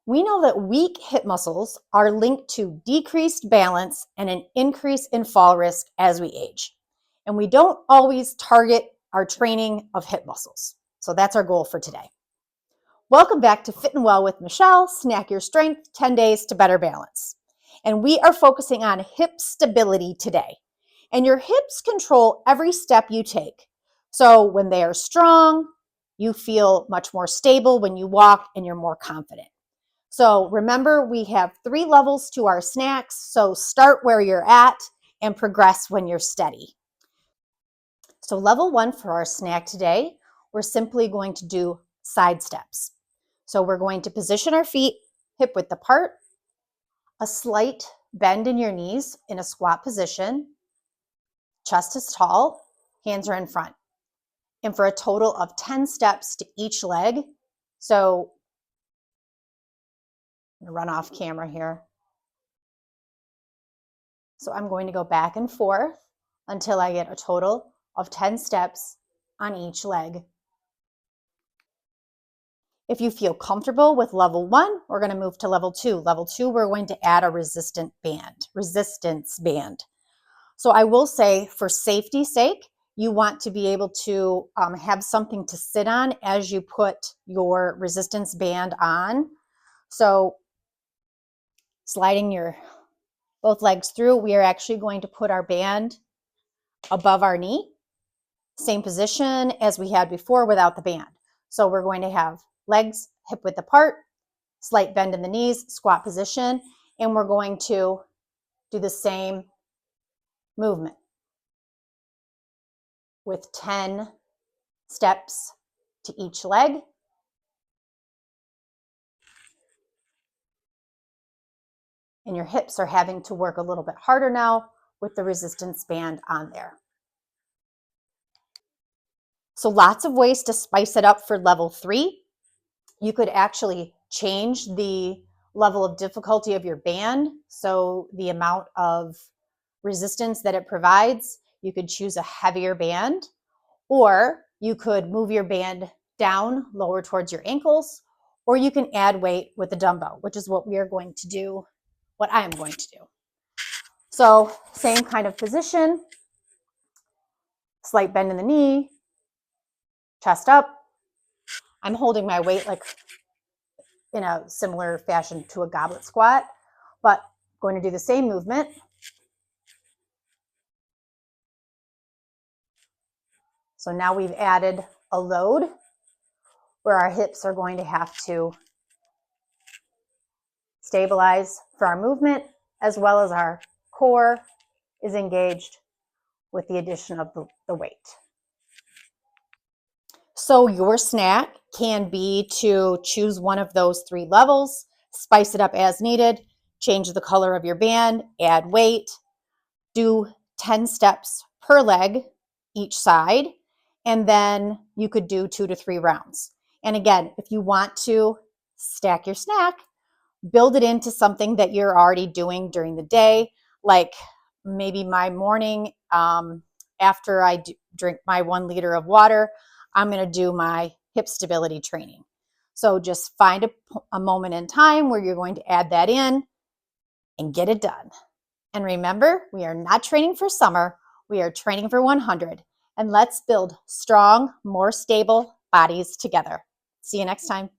We know that weak hip muscles are linked to decreased balance and an increase in fall risk as we age. And we don't always target our training of hip muscles. So that's our goal for today. Welcome back to Fit and Well with Michelle, Snack Your Strength, 10 Days to Better Balance. And we are focusing on hip stability today. And your hips control every step you take. So when they are strong, you feel much more stable when you walk and you're more confident. So remember, we have 3 levels to our snacks. So start where you're at and progress when you're steady. So level 1 for our snack today, we're simply going to do side steps. So we're going to position our feet hip width apart, a slight bend in your knees in a squat position, chest is tall, hands are in front. And for a total of 10 steps to each leg. So I'm going to run off camera here. So I'm going to go back and forth until I get a total of 10 steps on each leg. If you feel comfortable with level 1, we're going to move to level 2. Level 2, we're going to add a resistance band. So I will say, for safety's sake, you want to be able to have something to sit on as you put your resistance band on. So sliding your both legs through, we are actually going to put our band above our knee. Same position as we had before without the band. So we're going to have legs hip width apart, slight bend in the knees, squat position, and we're going to do the same movement with 10 steps to each leg. And your hips are having to work a little bit harder now with the resistance band on there. So lots of ways to spice it up for level 3. You could actually change the level of difficulty of your band. So the amount of resistance that it provides, you could choose a heavier band, or you could move your band down lower towards your ankles, or you can add weight with a dumbbell, which is what we are going to do, what I am going to do. So same kind of position, slight bend in the knee, chest up. I'm holding my weight like in a similar fashion to a goblet squat, but I'm going to do the same movement. So now we've added a load where our hips are going to have to stabilize for our movement, as well as our core is engaged with the addition of the weight. So your snack can be to choose one of those 3 levels, spice it up as needed, change the color of your band, add weight, do 10 steps per leg each side, and then you could do 2 to 3 rounds. And again, if you want to stack your snack, build it into something that you're already doing during the day, like maybe my morning after I drink my 1 liter of water, I'm going to do my hip stability training. So just find a moment in time where you're going to add that in and get it done. And remember, we are not training for summer. We are training for 100. And let's build strong, more stable bodies together. See you next time.